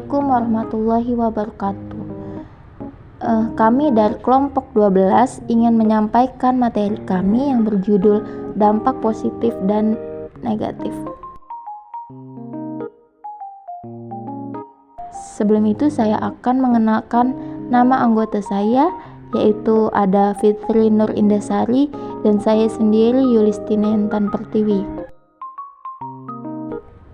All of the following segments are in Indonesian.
Assalamualaikum warahmatullahi wabarakatuh. Kami dari kelompok 12 ingin menyampaikan materi kami yang berjudul dampak positif dan negatif. Sebelum itu saya akan mengenalkan nama anggota saya, yaitu ada Fitri Nur Indasari dan saya sendiri Yulistina Intan Pertiwi.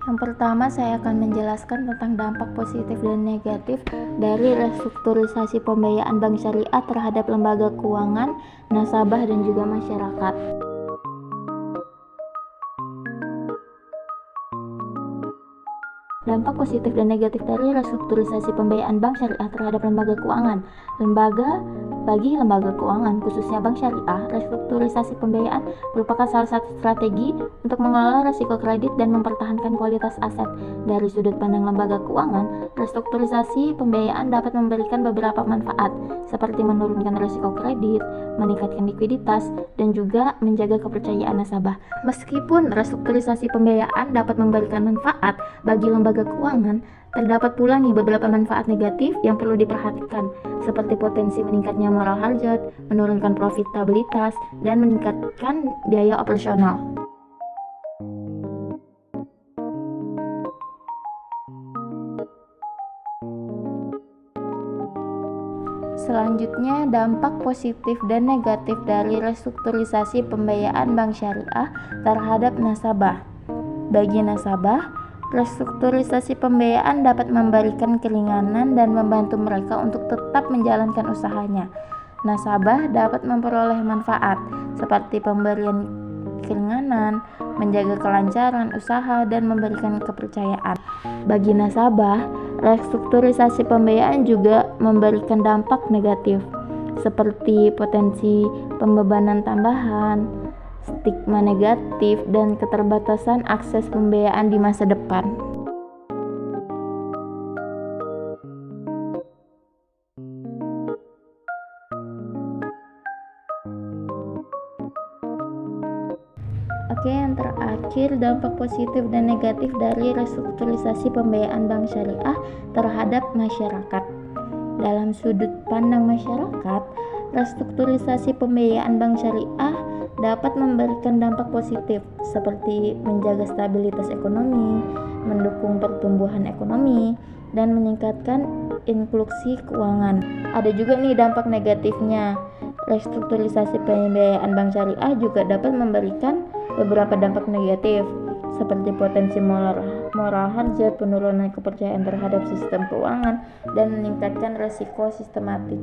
Yang pertama, saya akan menjelaskan tentang dampak positif dan negatif dari restrukturisasi pembiayaan bank syariah terhadap lembaga keuangan, nasabah, dan juga masyarakat. Dampak positif dan negatif dari restrukturisasi pembiayaan bank syariah terhadap lembaga keuangan. Bagi lembaga keuangan, khususnya bank syariah, restrukturisasi pembiayaan merupakan salah satu strategi untuk mengelola risiko kredit dan mempertahankan kualitas aset. Dari sudut pandang lembaga keuangan, restrukturisasi pembiayaan dapat memberikan beberapa manfaat, seperti menurunkan risiko kredit, meningkatkan likuiditas, dan juga menjaga kepercayaan nasabah. Meskipun restrukturisasi pembiayaan dapat memberikan manfaat bagi lembaga keuangan, terdapat pula beberapa manfaat negatif yang perlu diperhatikan, seperti potensi meningkatnya moral hazard, menurunkan profitabilitas, dan meningkatkan biaya operasional. Selanjutnya, dampak positif dan negatif dari restrukturisasi pembiayaan bank syariah terhadap nasabah. Bagi nasabah, restrukturisasi pembiayaan dapat memberikan keringanan dan membantu mereka untuk tetap menjalankan usahanya. Nasabah dapat memperoleh manfaat seperti pemberian keringanan, menjaga kelancaran usaha, dan memberikan kepercayaan. Bagi nasabah, restrukturisasi pembiayaan juga memberikan dampak negatif seperti potensi pembebanan tambahan, stigma negatif, dan keterbatasan akses pembiayaan di masa depan. Oke, yang terakhir, dampak positif dan negatif dari restrukturisasi pembiayaan bank syariah terhadap masyarakat. Dalam sudut pandang masyarakat, restrukturisasi pembiayaan bank syariah dapat memberikan dampak positif seperti menjaga stabilitas ekonomi, mendukung pertumbuhan ekonomi, dan meningkatkan inklusi keuangan. Ada juga dampak negatifnya. Restrukturisasi pembiayaan bank syariah juga dapat memberikan beberapa dampak negatif seperti potensi moral hazard, penurunan kepercayaan terhadap sistem keuangan, dan meningkatkan risiko sistematik.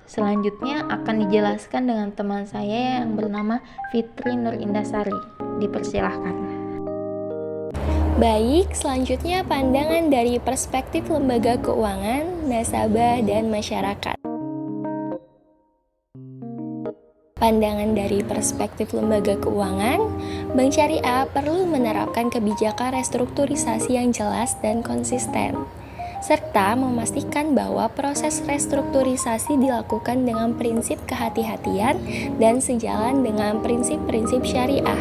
Selanjutnya akan dijelaskan dengan teman saya yang bernama Fitri Nur Indasari. Dipersilahkan. Baik, selanjutnya pandangan dari perspektif lembaga keuangan, nasabah, dan masyarakat. Pandangan dari perspektif lembaga keuangan, bank syariah perlu menerapkan kebijakan restrukturisasi yang jelas dan konsisten, serta memastikan bahwa proses restrukturisasi dilakukan dengan prinsip kehati-hatian dan sejalan dengan prinsip-prinsip syariah.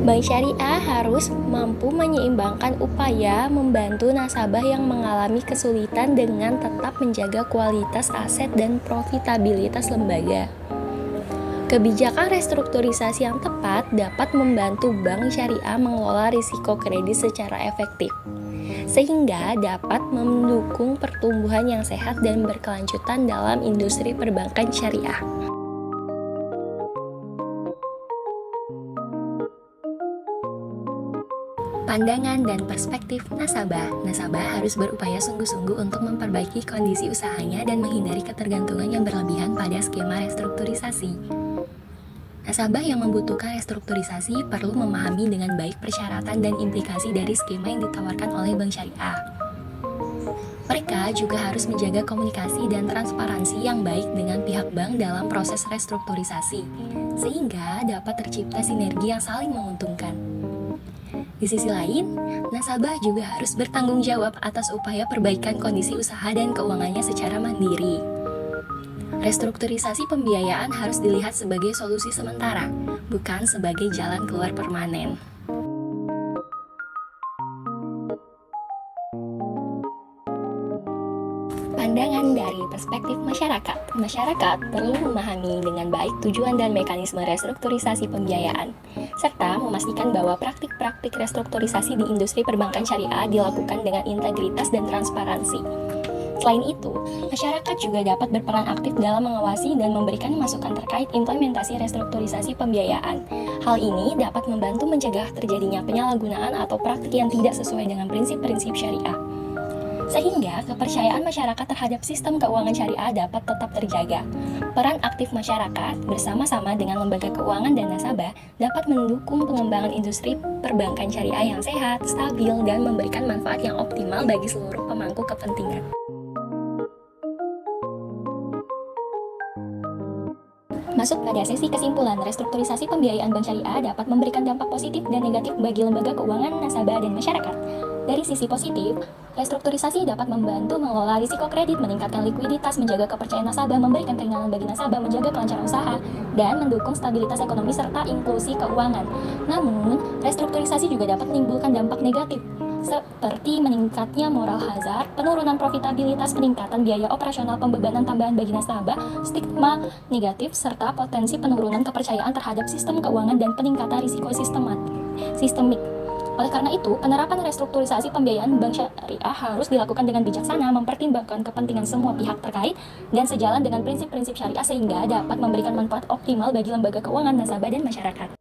Bank syariah harus mampu menyeimbangkan upaya membantu nasabah yang mengalami kesulitan dengan tetap menjaga kualitas aset dan profitabilitas lembaga. Kebijakan restrukturisasi yang tepat dapat membantu bank syariah mengelola risiko kredit secara efektif, sehingga dapat mendukung pertumbuhan yang sehat dan berkelanjutan dalam industri perbankan syariah. Pandangan dan perspektif nasabah. Nasabah harus berupaya sungguh-sungguh untuk memperbaiki kondisi usahanya dan menghindari ketergantungan yang berlebihan pada skema restrukturisasi. Nasabah yang membutuhkan restrukturisasi perlu memahami dengan baik persyaratan dan implikasi dari skema yang ditawarkan oleh bank syariah. Mereka juga harus menjaga komunikasi dan transparansi yang baik dengan pihak bank dalam proses restrukturisasi, sehingga dapat tercipta sinergi yang saling menguntungkan. Di sisi lain, nasabah juga harus bertanggung jawab atas upaya perbaikan kondisi usaha dan keuangannya secara mandiri. Restrukturisasi pembiayaan harus dilihat sebagai solusi sementara, bukan sebagai jalan keluar permanen. Pandangan dari perspektif masyarakat. Masyarakat perlu memahami dengan baik tujuan dan mekanisme restrukturisasi pembiayaan, serta memastikan bahwa praktik-praktik restrukturisasi di industri perbankan syariah dilakukan dengan integritas dan transparansi. Selain itu, masyarakat juga dapat berperan aktif dalam mengawasi dan memberikan masukan terkait implementasi restrukturisasi pembiayaan. Hal ini dapat membantu mencegah terjadinya penyalahgunaan atau praktik yang tidak sesuai dengan prinsip-prinsip syariah, sehingga kepercayaan masyarakat terhadap sistem keuangan syariah dapat tetap terjaga. Peran aktif masyarakat bersama-sama dengan lembaga keuangan dan nasabah dapat mendukung pengembangan industri perbankan syariah yang sehat, stabil, dan memberikan manfaat yang optimal bagi seluruh pemangku kepentingan. Masuk pada sesi kesimpulan, restrukturisasi pembiayaan bank syariah dapat memberikan dampak positif dan negatif bagi lembaga keuangan, nasabah, dan masyarakat. Dari sisi positif, restrukturisasi dapat membantu mengelola risiko kredit, meningkatkan likuiditas, menjaga kepercayaan nasabah, memberikan keringanan bagi nasabah, menjaga kelancaran usaha, dan mendukung stabilitas ekonomi serta inklusi keuangan. Namun, restrukturisasi juga dapat menimbulkan dampak negatif, seperti meningkatnya moral hazard, penurunan profitabilitas, peningkatan biaya operasional, pembebanan tambahan bagi nasabah, stigma negatif, serta potensi penurunan kepercayaan terhadap sistem keuangan dan peningkatan risiko sistemik. Oleh karena itu, penerapan restrukturisasi pembiayaan bank syariah harus dilakukan dengan bijaksana, mempertimbangkan kepentingan semua pihak terkait, dan sejalan dengan prinsip-prinsip syariah sehingga dapat memberikan manfaat optimal bagi lembaga keuangan, nasabah, dan masyarakat.